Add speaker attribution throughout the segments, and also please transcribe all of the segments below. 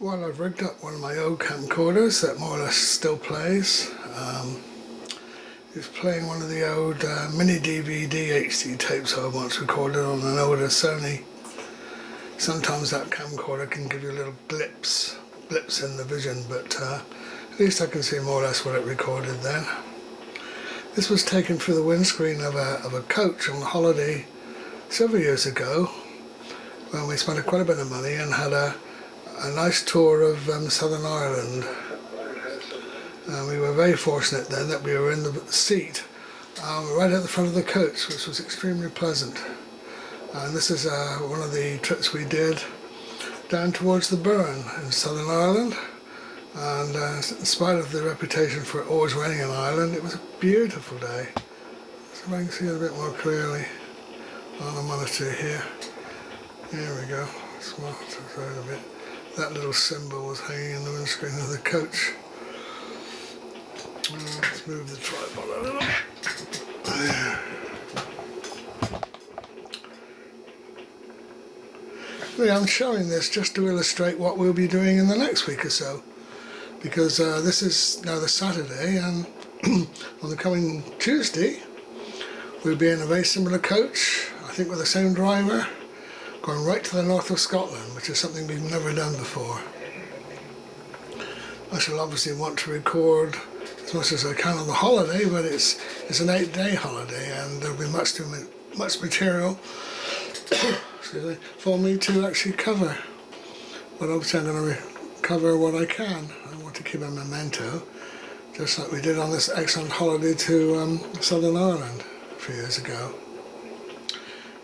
Speaker 1: Well, I've rigged up one of my old camcorders that more or less still plays. It's playing one of the old mini DVD HD tapes I once recorded on an older Sony. Sometimes that camcorder can give you little blips in the vision, but at least I can see more or less what it recorded then. This was taken through the windscreen of a coach on holiday several years ago, when we spent quite a bit of money and had a nice tour of Southern Ireland. We were very fortunate then that we were in the seat right at the front of the coach, which was extremely pleasant. And this is one of the trips we did down towards the Burren in Southern Ireland. And in spite of the reputation for it always raining in Ireland, it was a beautiful day. So if I can see it a bit more clearly on the monitor here. There we go. Smart a bit. That little symbol was hanging in the windscreen of the coach. Let's move the tripod a little. There. Anyway, I'm showing this just to illustrate what we'll be doing in the next week or so, because this is now the Saturday, and on the coming Tuesday we'll be in a very similar coach, I think with the same driver, going right to the north of Scotland, which is something we've never done before. I shall obviously want to record as much as I can on the holiday, but it's an 8-day holiday, and there'll be much material excuse me, for me to actually cover. But obviously I'm going to cover what I can. I want to keep a memento, just like we did on this excellent holiday to Southern Ireland a few years ago.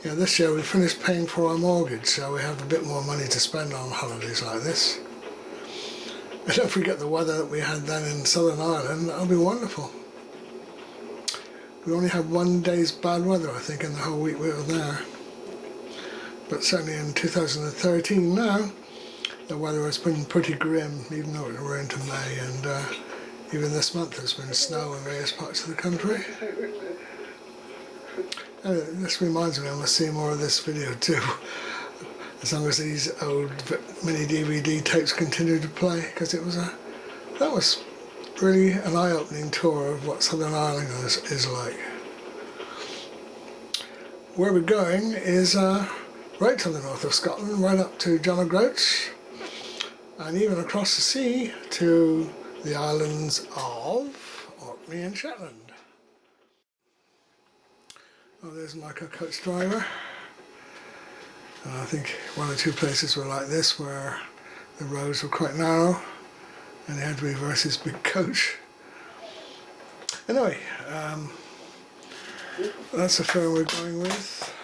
Speaker 1: Yeah, this year we finished paying for our mortgage, so we have a bit more money to spend on holidays like this. And don't forget the weather that we had then in Southern Ireland. That'll be wonderful. We only had 1 day's bad weather, I think, in the whole week we were there. But certainly in 2013 now, the weather has been pretty grim, even though we're into May, and even this month there's been snow in various parts of the country. This reminds me I must see more of this video too, as long as these old mini DVD tapes continue to play, because that was really an eye-opening tour of what Southern Ireland is like. Where we're going is right to the north of Scotland, right up to John O'Groats, and even across the sea to the islands of Orkney and Shetland. Oh, there's my coach driver. I think one or two places were like this, where the roads were quite narrow and they had to reverse his big coach. Anyway, that's the firm we're going with,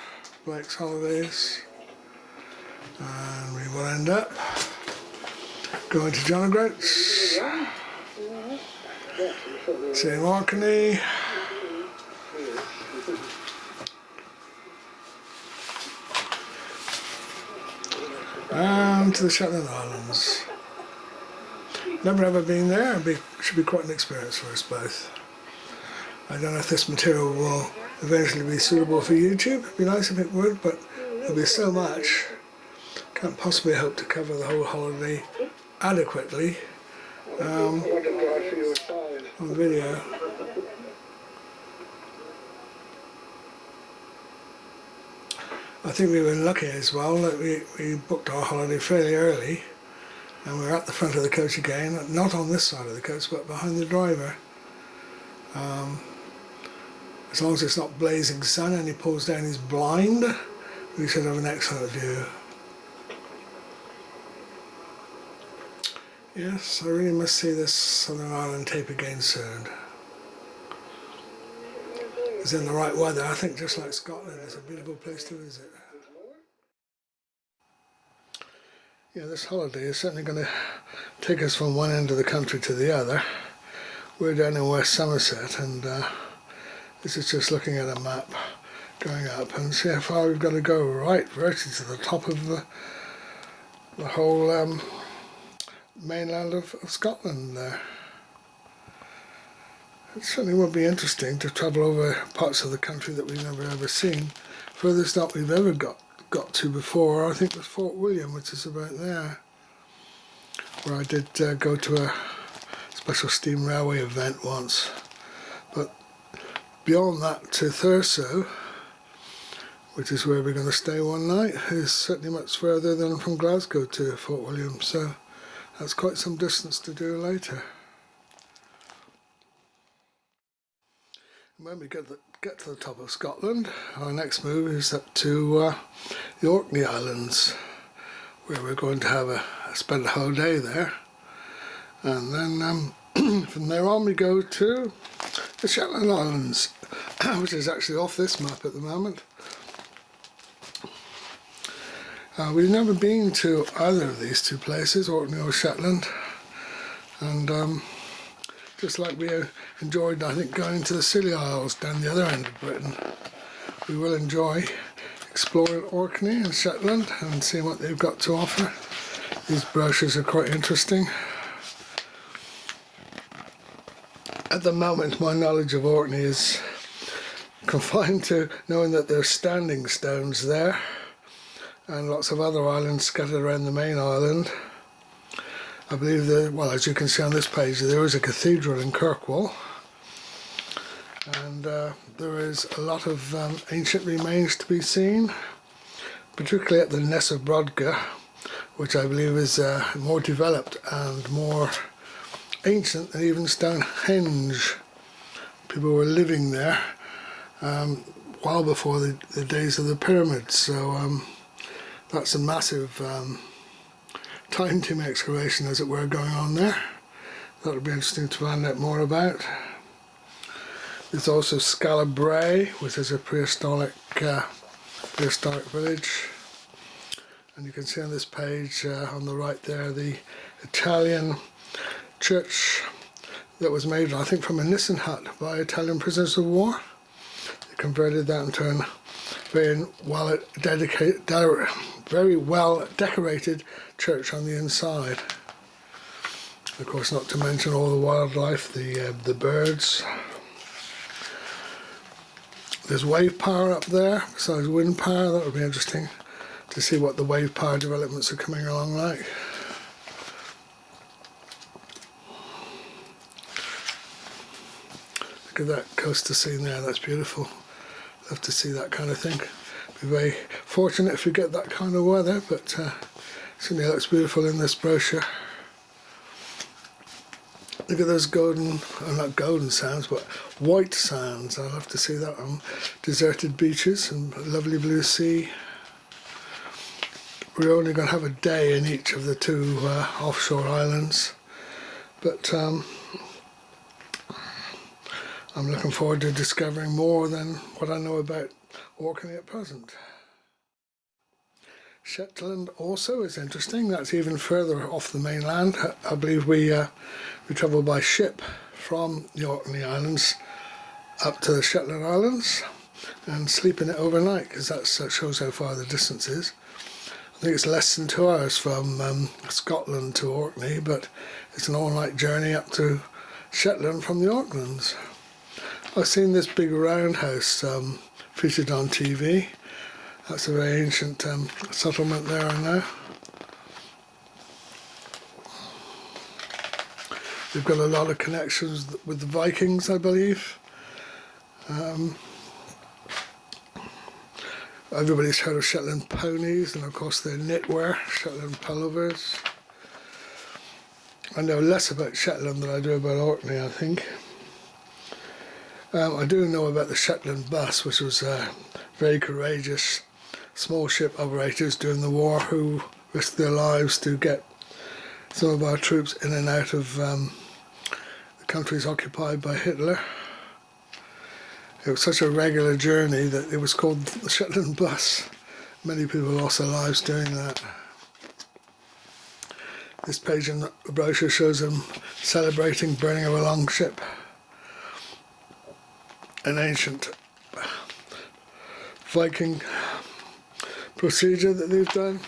Speaker 1: Blake's Holidays, and we will end up going to John O'Groats, seeing Orkney, and to the Shetland Islands. Never ever been there. Should be quite an experience for us both. I don't know if this material will eventually be suitable for YouTube. It'd be nice if it would, but there'll be so much. Can't possibly hope to cover the whole holiday adequately on video. I think we were lucky as well that we booked our holiday fairly early, and we were at the front of the coach again, not on this side of the coach but behind the driver. As long as it's not blazing sun and he pulls down his blind, we should have an excellent view. Yes, I really must see this Southern Ireland tape again soon. It's in the right weather. I think just like Scotland, it's a beautiful place to visit. Yeah, this holiday is certainly going to take us from one end of the country to the other. We're down in West Somerset, and this is just looking at a map going up and see how far we've got to go right virtually to the top of the whole mainland of Scotland there. It certainly would be interesting to travel over parts of the country that we've never ever seen. Furthest up we've ever got to before, I think, was Fort William, which is about there. where I did go to a special steam railway event once. But beyond that to Thurso, which is where we're going to stay one night, is certainly much further than from Glasgow to Fort William, so that's quite some distance to do later. When we get to the top of Scotland, our next move is up to the Orkney Islands, where we're going to spend a whole day there, and then from there on we go to the Shetland Islands, which is actually off this map at the moment. We've never been to either of these two places, Orkney or Shetland, and just like we enjoyed, I think, going to the Scilly Isles down the other end of Britain, we will enjoy exploring Orkney and Shetland and seeing what they've got to offer. These brochures are quite interesting. At the moment, my knowledge of Orkney is confined to knowing that there's standing stones there and lots of other islands scattered around the main island. I believe well, as you can see on this page, there is a cathedral in Kirkwall, and there is a lot of ancient remains to be seen, particularly at the Ness of Brodgar, which I believe is more developed and more ancient than even Stonehenge. People were living there well before the days of the pyramids, so that's a massive time tomb excavation, as it were, going on there. That'll be interesting to find out more about. There's also Scala Brae, which is a prehistoric village, and you can see on this page on the right there the Italian church that was made, I think, from a Nissen hut by Italian prisoners of war. They converted that into a very well decorated church on the inside. Of course, not to mention all the wildlife, the birds. There's wave power up there besides wind power. That would be interesting to see what the wave power developments are coming along like. Look at that coastal scene there, that's beautiful. Love to see that kind of thing. Be very fortunate if we get that kind of weather, but certainly looks beautiful in this brochure. Look at those golden, not golden sands, but white sands. I love to see that on deserted beaches and lovely blue sea. We're only going to have a day in each of the two offshore islands, but I'm looking forward to discovering more than what I know about Orkney at present. Shetland also is interesting. That's even further off the mainland. I believe we travel by ship from the Orkney Islands up to the Shetland Islands and sleep in it overnight, because that shows how far the distance is. I think it's less than 2 hours from Scotland to Orkney, but it's an all-night journey up to Shetland from the Aucklands. I've seen this big roundhouse featured on TV. That's a very ancient settlement there and now. They've got a lot of connections with the Vikings, I believe. Everybody's heard of Shetland ponies, and of course their knitwear, Shetland pullovers. I know less about Shetland than I do about Orkney, I think. I do know about the Shetland bus, which was very courageous small ship operators during the war who risked their lives to get some of our troops in and out of the countries occupied by Hitler. It was such a regular journey that it was called the Shetland bus. Many people lost their lives doing that. This page in the brochure shows them celebrating burning of a longship, an ancient Viking procedure that they've done.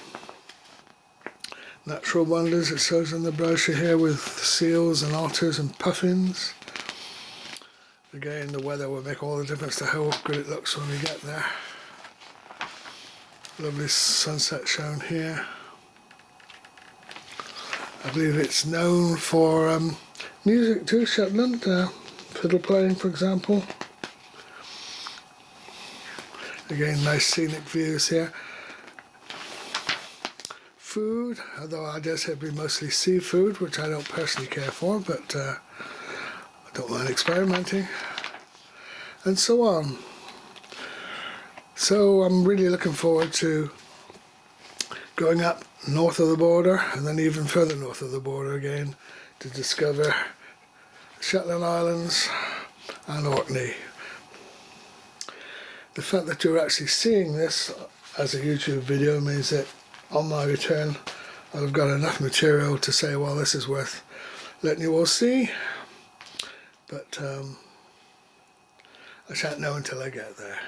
Speaker 1: Natural wonders it shows in the brochure here, with seals and otters and puffins. Again, the weather will make all the difference to how good it looks when we get there. Lovely sunset shown here. I believe it's known for music too, Shetland, fiddle playing for example. Again, nice scenic views here. Food, although I guess it'd be mostly seafood, which I don't personally care for, but I don't mind experimenting, and so on. So I'm really looking forward to going up north of the border and then even further north of the border again to discover Shetland Islands and Orkney. The fact that you're actually seeing this as a YouTube video means that on my return I've got enough material to say, well, this is worth letting you all see, but I shan't know until I get there.